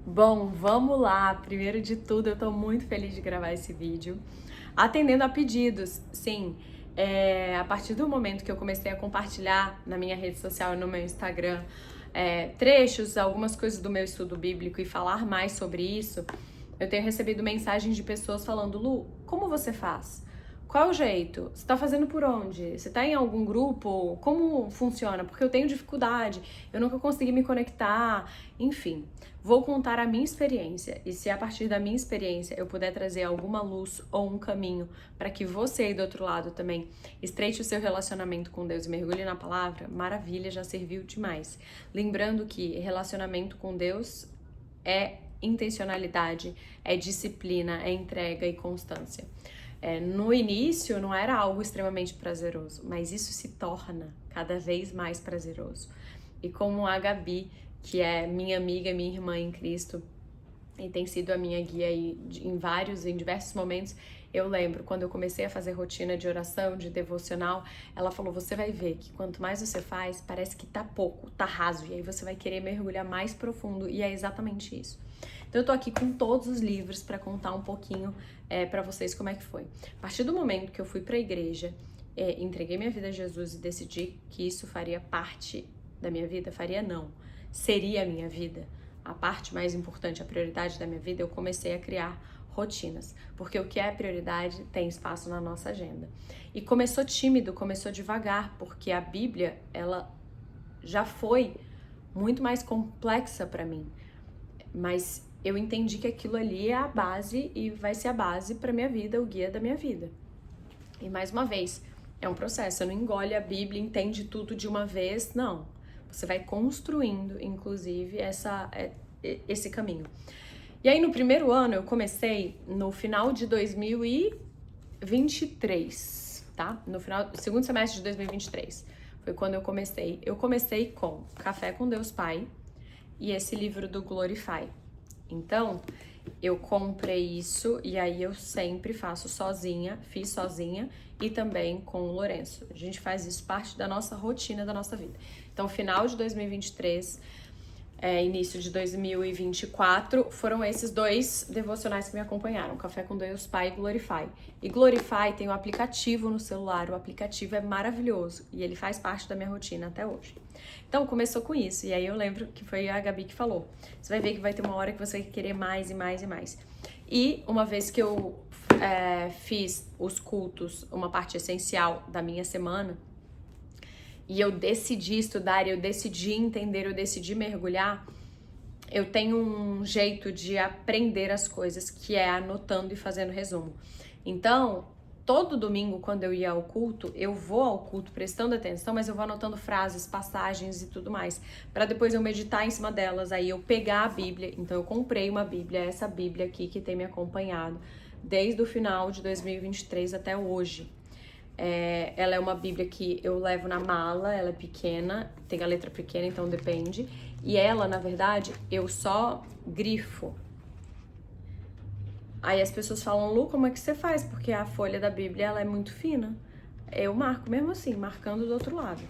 Bom, vamos lá. Primeiro de tudo, eu tô muito feliz de gravar esse vídeo. Atendendo a pedidos, sim. A partir do momento que eu comecei a compartilhar na minha rede social e no meu Instagram trechos, algumas coisas do meu estudo bíblico e falar mais sobre isso, eu tenho recebido mensagens de pessoas falando: Lu, como você faz? Qual é o jeito? Você tá fazendo por onde? Você tá em algum grupo? Como funciona? Porque eu tenho dificuldade, eu nunca consegui me conectar, enfim. Vou contar a minha experiência e se a partir da minha experiência eu puder trazer alguma luz ou um caminho para que você aí do outro lado também estreite o seu relacionamento com Deus e mergulhe na palavra, maravilha, já serviu demais. Lembrando que relacionamento com Deus é intencionalidade, é disciplina, é entrega e constância. No início não era algo extremamente prazeroso, mas isso se torna cada vez mais prazeroso. E como a Gabi, que é minha amiga, minha irmã em Cristo, e tem sido a minha guia aí em diversos momentos, eu lembro quando eu comecei a fazer rotina de oração, de devocional, ela falou: você vai ver que quanto mais você faz, parece que tá pouco, tá raso, e aí você vai querer mergulhar mais profundo, e é exatamente isso. Então eu tô aqui com todos os livros para contar um pouquinho para vocês como é que foi. A partir do momento que eu fui para a igreja, entreguei minha vida a Jesus e decidi que isso faria parte da minha vida, faria não, seria a minha vida, a parte mais importante, a prioridade da minha vida, eu comecei a criar rotinas, porque o que é prioridade tem espaço na nossa agenda. E começou tímido, começou devagar, porque a Bíblia, ela já foi muito mais complexa para mim, mas eu entendi que aquilo ali é a base e vai ser a base para minha vida, o guia da minha vida. E mais uma vez, é um processo, você não engole a Bíblia, entende tudo de uma vez, não. Você vai construindo, inclusive, esse caminho. E aí, no primeiro ano, eu comecei no final de 2023, tá? No final, segundo semestre de 2023, foi quando eu comecei. Eu comecei com Café com Deus Pai e esse livro do Glorify. Então, eu comprei isso e aí eu sempre faço sozinha, fiz sozinha e também com o Lourenço. A gente faz isso parte da nossa rotina, da nossa vida. Então, final de 2023, início de 2024, foram esses dois devocionais que me acompanharam, Café com Deus Pai e Glorify. E Glorify tem um aplicativo no celular, o aplicativo é maravilhoso e ele faz parte da minha rotina até hoje. Então começou com isso, e aí eu lembro que foi a Gabi que falou, você vai ver que vai ter uma hora que você vai querer mais e mais e mais. E uma vez que eu fiz os cultos, uma parte essencial da minha semana, e eu decidi estudar, eu decidi entender, eu decidi mergulhar, eu tenho um jeito de aprender as coisas, que é anotando e fazendo resumo. Então, todo domingo, quando eu ia ao culto, eu vou ao culto prestando atenção, mas eu vou anotando frases, passagens e tudo mais, para depois eu meditar em cima delas, aí eu pegar a Bíblia. Então, eu comprei uma Bíblia, essa Bíblia aqui que tem me acompanhado desde o final de 2023 até hoje. Ela é uma Bíblia que eu levo na mala, ela é pequena, tem a letra pequena, então depende. E ela, na verdade, eu só grifo. Aí as pessoas falam: Lu, como é que você faz? Porque a folha da Bíblia, ela é muito fina. Eu marco mesmo assim, marcando do outro lado.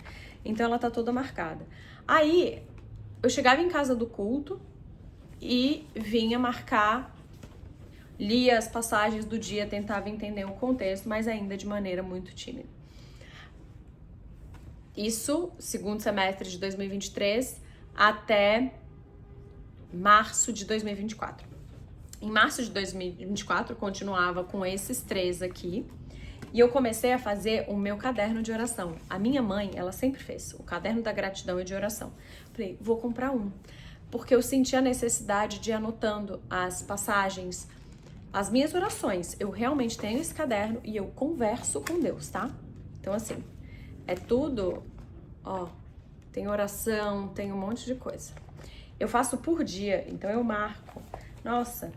Então ela tá toda marcada. Aí eu chegava em casa do culto e vinha marcar, lia as passagens do dia, tentava entender o contexto, mas ainda de maneira muito tímida. Isso, segundo semestre de 2023 até março de 2024. Em março de 2024, eu continuava com esses três aqui e eu comecei a fazer o meu caderno de oração. A minha mãe, ela sempre fez o caderno da gratidão e de oração. Falei, vou comprar um, porque eu senti a necessidade de ir anotando as passagens, as minhas orações. Eu realmente tenho esse caderno e eu converso com Deus, tá? Então, assim, é tudo, ó, tem oração, tem um monte de coisa. Eu faço por dia, então eu marco. Nossa,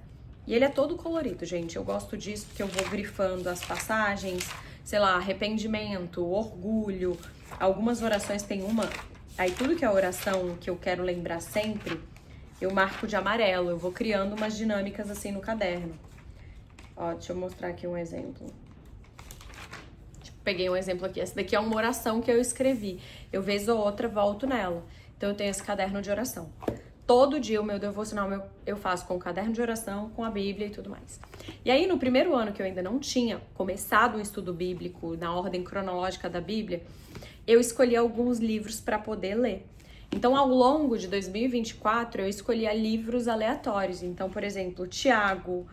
e ele é todo colorido, gente. Eu gosto disso porque eu vou grifando as passagens, sei lá, arrependimento, orgulho. Algumas orações tem uma, aí tudo que é oração que eu quero lembrar sempre, eu marco de amarelo. Eu vou criando umas dinâmicas assim no caderno. Ó, deixa eu mostrar aqui um exemplo. Peguei um exemplo aqui. Essa daqui é uma oração que eu escrevi. Eu, vez ou outra, volto nela. Então, eu tenho esse caderno de oração. todo dia o meu devocional eu faço com o caderno de oração, com a Bíblia e tudo mais. E aí, no primeiro ano que eu ainda não tinha começado um estudo bíblico na ordem cronológica da Bíblia, eu escolhi alguns livros para poder ler. Então, ao longo de 2024, eu escolhia livros aleatórios. Então, por exemplo, Tiago,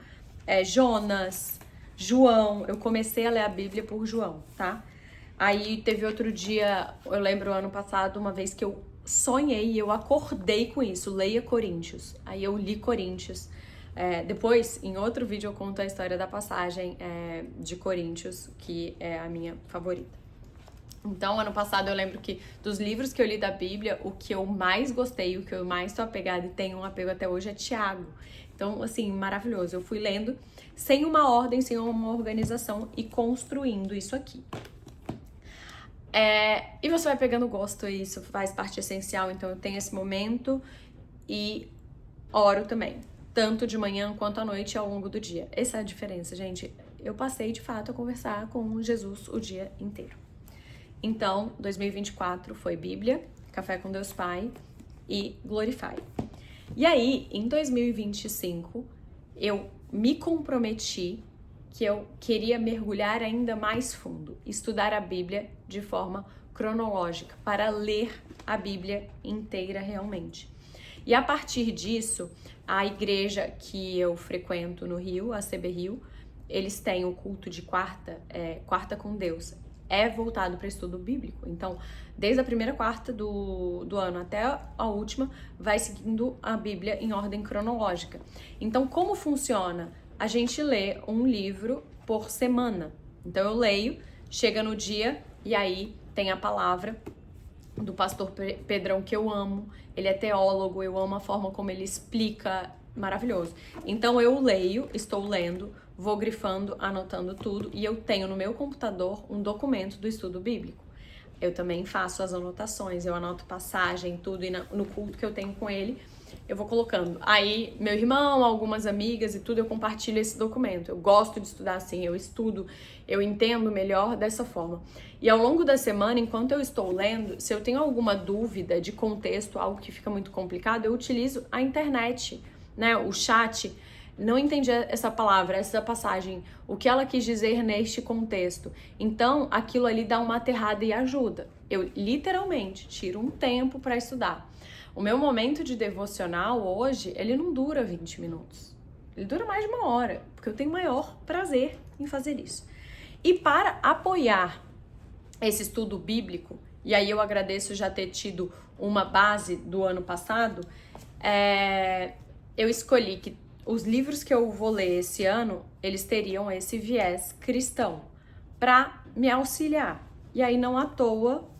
Jonas, João. Eu comecei a ler a Bíblia por João, tá? Aí teve outro dia, eu lembro ano passado, uma vez que eu sonhei e eu acordei com isso, leia Coríntios. Aí eu li Coríntios. Depois, em outro vídeo, eu conto a história da passagem de Coríntios, que é a minha favorita. Então, ano passado, eu lembro que dos livros que eu li da Bíblia, o que eu mais gostei, o que eu mais tô apegada e tenho um apego até hoje é Tiago. Então, assim, maravilhoso. Eu fui lendo sem uma ordem, sem uma organização e construindo isso aqui. E você vai pegando gosto e isso faz parte essencial. Então, eu tenho esse momento e oro também. Tanto de manhã quanto à noite ao longo do dia. Essa é a diferença, gente. Eu passei, de fato, a conversar com Jesus o dia inteiro. Então, 2024 foi Bíblia, Café com Deus Pai e Glorify. E aí, em 2025, eu me comprometi que eu queria mergulhar ainda mais fundo, estudar a Bíblia de forma cronológica, para ler a Bíblia inteira realmente. E a partir disso, a igreja que eu frequento no Rio, a CB Rio, eles têm o culto de quarta com Deus. É voltado para estudo bíblico. Então, desde a primeira quarta do ano até a última, vai seguindo a Bíblia em ordem cronológica. Então, como funciona? A gente lê um livro por semana. Então, eu leio, chega no dia e aí tem a palavra do pastor Pedrão, que eu amo. Ele é teólogo, eu amo a forma como ele explica, maravilhoso. Então, eu leio, estou lendo, vou grifando, anotando tudo e eu tenho no meu computador um documento do estudo bíblico. Eu também faço as anotações, eu anoto passagem, tudo, e no culto que eu tenho com ele, eu vou colocando. Aí, meu irmão, algumas amigas e tudo, eu compartilho esse documento. Eu gosto de estudar assim, eu estudo, eu entendo melhor dessa forma. E ao longo da semana, enquanto eu estou lendo, se eu tenho alguma dúvida de contexto, algo que fica muito complicado, eu utilizo a internet, né, o chat. Não entendi essa palavra, essa passagem, o que ela quis dizer neste contexto. Então, aquilo ali dá uma aterrada e ajuda. Eu literalmente tiro um tempo para estudar. O meu momento de devocional hoje, ele não dura 20 minutos. Ele dura mais de uma hora, porque eu tenho maior prazer em fazer isso. E para apoiar esse estudo bíblico, e aí eu agradeço já ter tido uma base do ano passado, eu escolhi que os livros que eu vou ler esse ano, eles teriam esse viés cristão para me auxiliar. E aí, não à toa,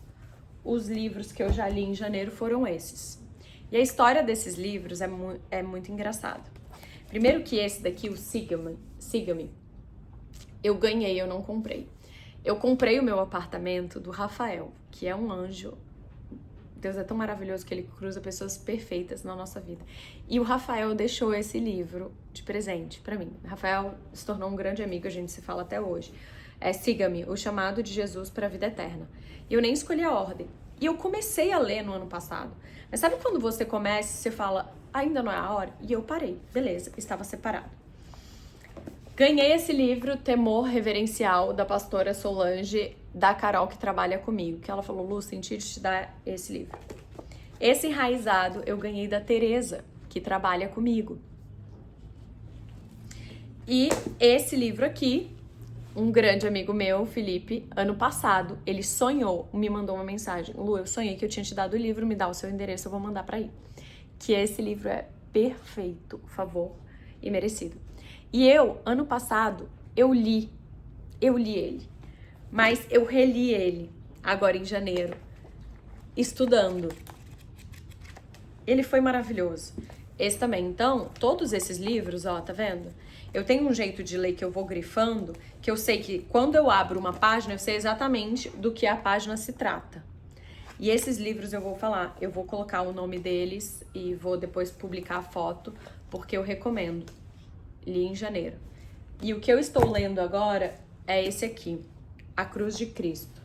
os livros que eu já li em janeiro foram esses. E a história desses livros é muito engraçada. Primeiro que esse daqui, o Siga-me, eu ganhei, eu não comprei. Eu comprei o meu apartamento do Rafael, que é um anjo. Deus é tão maravilhoso que ele cruza pessoas perfeitas na nossa vida. E o Rafael deixou esse livro de presente pra mim. O Rafael se tornou um grande amigo, a gente se fala até hoje. Siga-me, o chamado de Jesus para a vida eterna. E eu nem escolhi a ordem. E eu comecei a ler no ano passado. Mas sabe quando você começa e você fala, ainda não é a hora? E eu parei. Beleza, estava separado. Ganhei esse livro, Temor Reverencial, da pastora Solange, da Carol, que trabalha comigo. Que ela falou, Lu, senti de te dar esse livro. Esse Enraizado eu ganhei da Tereza, que trabalha comigo. E esse livro aqui, um grande amigo meu, Felipe, ano passado, ele sonhou, me mandou uma mensagem. Lu, eu sonhei que eu tinha te dado o livro, me dá o seu endereço, eu vou mandar pra aí. Que esse livro é perfeito, favor e merecido. E eu, ano passado, eu li ele, mas eu reli ele, agora em janeiro, estudando. Ele foi maravilhoso. Esse também. Então, todos esses livros, ó, tá vendo? Eu tenho um jeito de ler que eu vou grifando, que eu sei que quando eu abro uma página, eu sei exatamente do que a página se trata. E esses livros eu vou falar, eu vou colocar o nome deles e vou depois publicar a foto, porque eu recomendo. Li em janeiro. E o que eu estou lendo agora é esse aqui, A Cruz de Cristo.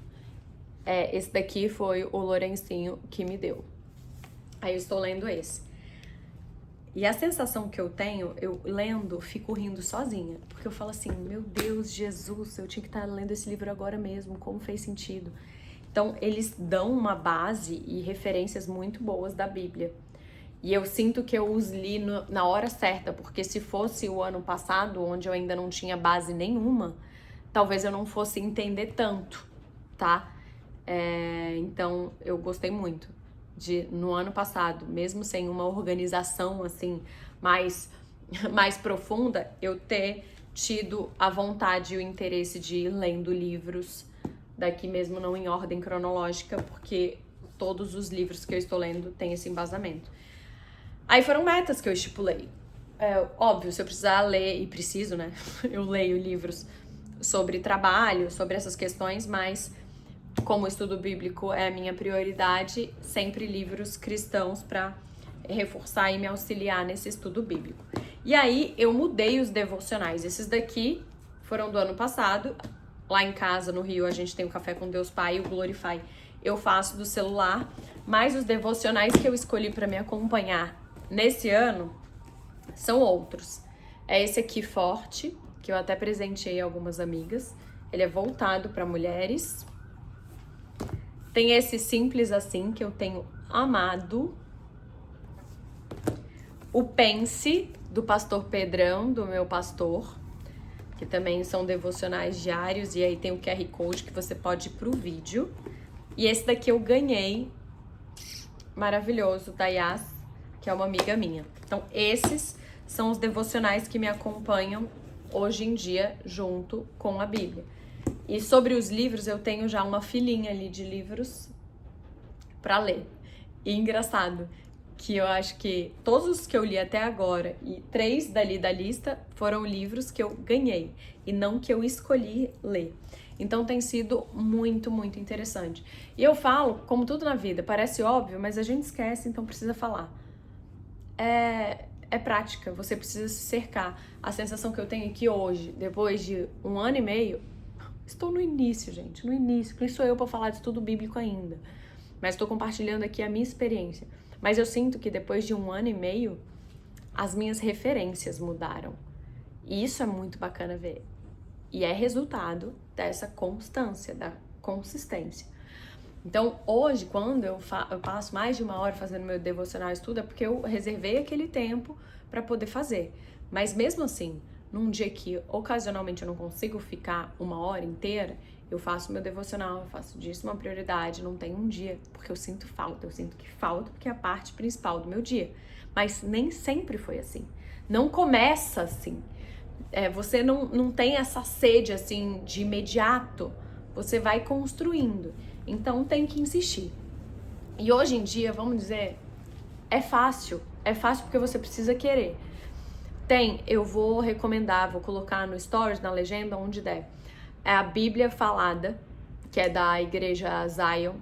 Esse daqui foi o Lourencinho que me deu. Aí eu estou lendo esse. E a sensação que eu tenho, eu lendo, fico rindo sozinha. Porque eu falo assim, meu Deus, Jesus, eu tinha que estar lendo esse livro agora mesmo, como fez sentido. Então, eles dão uma base e referências muito boas da Bíblia. E eu sinto que eu os li na hora certa, porque se fosse o ano passado, onde eu ainda não tinha base nenhuma, talvez eu não fosse entender tanto, tá? Então, eu gostei muito no ano passado, mesmo sem uma organização assim mais profunda, eu ter tido a vontade e o interesse de ir lendo livros daqui mesmo, não em ordem cronológica, porque todos os livros que eu estou lendo têm esse embasamento. Aí foram metas que eu estipulei. Óbvio, se eu precisar ler, e preciso, né? Eu leio livros sobre trabalho, sobre essas questões, mas como o estudo bíblico é a minha prioridade, sempre livros cristãos para reforçar e me auxiliar nesse estudo bíblico. E aí eu mudei os devocionais. Esses daqui foram do ano passado. Lá em casa, no Rio, a gente tem o Café com Deus Pai e o Glorify. Eu faço do celular, mas os devocionais que eu escolhi para me acompanhar nesse ano são outros. É esse aqui, Forte, que eu até presenteei algumas amigas. Ele é voltado para mulheres. Tem esse Simples Assim, que eu tenho amado. O Pense, do pastor Pedrão, do meu pastor, que também são devocionais diários. E aí tem o QR Code que você pode ir pro vídeo. E esse daqui eu ganhei, maravilhoso, da Yas, que é uma amiga minha. Então, esses são os devocionais que me acompanham hoje em dia junto com a Bíblia. E sobre os livros, eu tenho já uma filinha ali de livros para ler. E engraçado que eu acho que todos os que eu li até agora e 3 dali da lista foram livros que eu ganhei e não que eu escolhi ler. Então tem sido muito, muito interessante. E eu falo, como tudo na vida, parece óbvio, mas a gente esquece, então precisa falar. É prática, você precisa se cercar. A sensação que eu tenho é que hoje, depois de 1 ano e meio, estou no início, gente, no início. Quem sou eu para falar de estudo bíblico ainda? Mas estou compartilhando aqui a minha experiência. Mas eu sinto que depois de 1 ano e meio, as minhas referências mudaram. E isso é muito bacana ver. E é resultado dessa constância, da consistência. Então, hoje, quando eu passo mais de 1 hora fazendo meu devocional e estudo, é porque eu reservei aquele tempo para poder fazer. Mas mesmo assim, num dia que ocasionalmente eu não consigo ficar 1 hora inteira, eu faço meu devocional, eu faço disso uma prioridade, não tem um dia, porque eu sinto falta. Eu sinto que falta porque é a parte principal do meu dia. Mas nem sempre foi assim. Não começa assim. Você não tem essa sede assim de imediato. Você vai construindo. Então tem que insistir. E hoje em dia, vamos dizer, é fácil. É fácil porque você precisa querer. Eu vou recomendar, vou colocar no Stories, na legenda, onde der. É a Bíblia Falada, que é da Igreja Zion.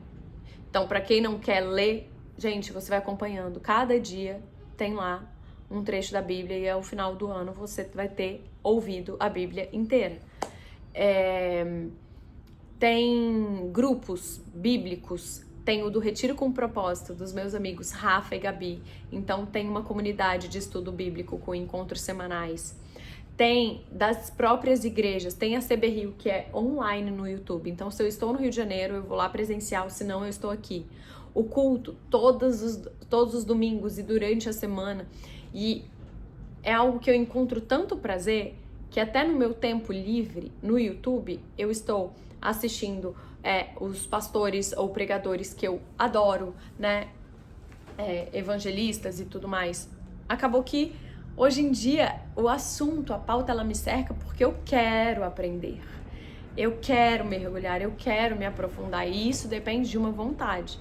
Então, para quem não quer ler, gente, você vai acompanhando. Cada dia tem lá um trecho da Bíblia e ao final do ano você vai ter ouvido a Bíblia inteira. Tem grupos bíblicos, tem o do Retiro com Propósito, dos meus amigos Rafa e Gabi. Então tem uma comunidade de estudo bíblico com encontros semanais. Tem das próprias igrejas, tem a CB Rio, que é online no YouTube. Então se eu estou no Rio de Janeiro, eu vou lá presencial, senão eu estou aqui. O culto, todos os domingos e durante a semana. E é algo que eu encontro tanto prazer, que até no meu tempo livre, no YouTube, eu estou assistindo os pastores ou pregadores que eu adoro, né? Evangelistas e tudo mais. Acabou que, hoje em dia, o assunto, a pauta, ela me cerca porque eu quero aprender. Eu quero mergulhar, eu quero me aprofundar. E isso depende de uma vontade.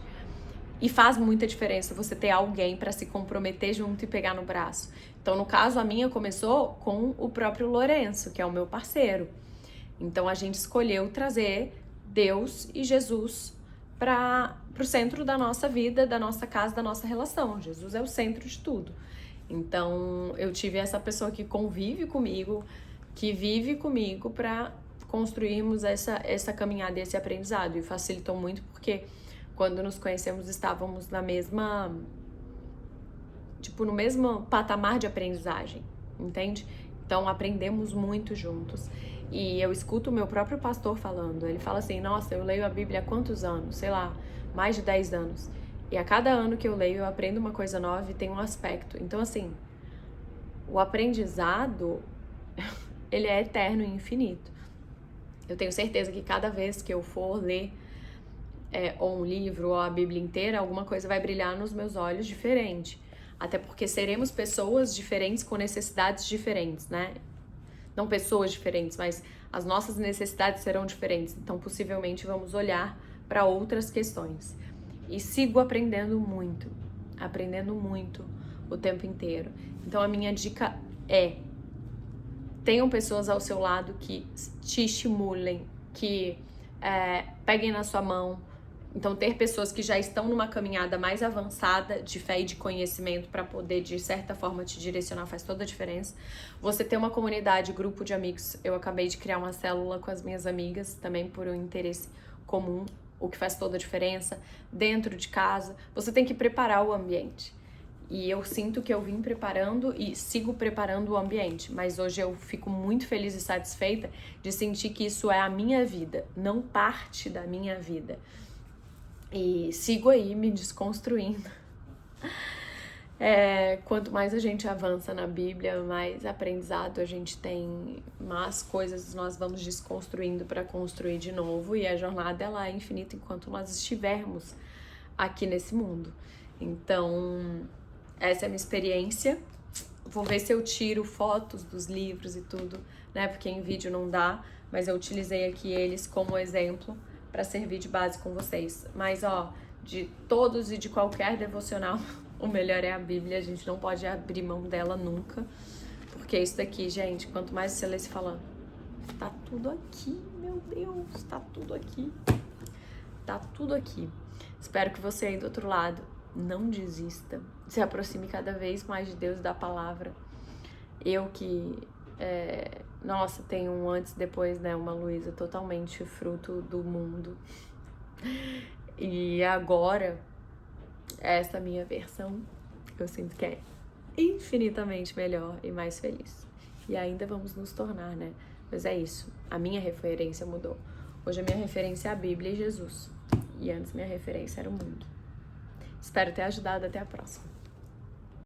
E faz muita diferença você ter alguém para se comprometer junto e pegar no braço. Então, no caso, a minha começou com o próprio Lourenço, que é o meu parceiro. Então, a gente escolheu trazer Deus e Jesus para o centro da nossa vida, da nossa casa, da nossa relação. Jesus é o centro de tudo. Então, eu tive essa pessoa que convive comigo, que vive comigo para construirmos essa caminhada e esse aprendizado. E facilitou muito porque quando nos conhecemos estávamos na mesma tipo, no mesmo patamar de aprendizagem, entende? Então, aprendemos muito juntos. E eu escuto o meu próprio pastor falando. Ele fala assim, nossa, eu leio a Bíblia há quantos anos? Sei lá, mais de 10 anos. E a cada ano que eu leio, eu aprendo uma coisa nova e tem um aspecto. Então, assim, o aprendizado, ele é eterno e infinito. Eu tenho certeza que cada vez que eu for ler ou um livro ou a Bíblia inteira, alguma coisa vai brilhar nos meus olhos diferente. Até porque seremos pessoas diferentes com necessidades diferentes, né? Não pessoas diferentes, mas as nossas necessidades serão diferentes. Então, possivelmente, vamos olhar para outras questões. E sigo aprendendo muito o tempo inteiro. Então, a minha dica é: tenham pessoas ao seu lado que te estimulem, que peguem na sua mão. Então, ter pessoas que já estão numa caminhada mais avançada de fé e de conhecimento para poder, de certa forma, te direcionar faz toda a diferença. Você ter uma comunidade, grupo de amigos. Eu acabei de criar uma célula com as minhas amigas, também por um interesse comum, o que faz toda a diferença. Dentro de casa, você tem que preparar o ambiente. E eu sinto que eu vim preparando e sigo preparando o ambiente. Mas hoje eu fico muito feliz e satisfeita de sentir que isso é a minha vida, não parte da minha vida. E sigo aí me desconstruindo. Quanto mais a gente avança na Bíblia, mais aprendizado a gente tem, mais coisas nós vamos desconstruindo para construir de novo. E a jornada ela é infinita enquanto nós estivermos aqui nesse mundo. Então, essa é a minha experiência. Vou ver se eu tiro fotos dos livros e tudo, né? Porque em vídeo não dá, mas eu utilizei aqui eles como exemplo para servir de base com vocês. Mas, de todos e de qualquer devocional, o melhor é a Bíblia. A gente não pode abrir mão dela nunca. Porque isso daqui, gente, quanto mais você lê, se fala, tá tudo aqui, meu Deus, tá tudo aqui. Tá tudo aqui. Espero que você aí do outro lado não desista. Se aproxime cada vez mais de Deus e da palavra. Eu que... Nossa, tem um antes e depois, né? Uma Luísa totalmente fruto do mundo. E agora, essa minha versão, eu sinto que é infinitamente melhor e mais feliz. E ainda vamos nos tornar, né? Mas é isso. A minha referência mudou. Hoje a minha referência é a Bíblia e Jesus. E antes minha referência era o mundo. Espero ter ajudado. Até a próxima.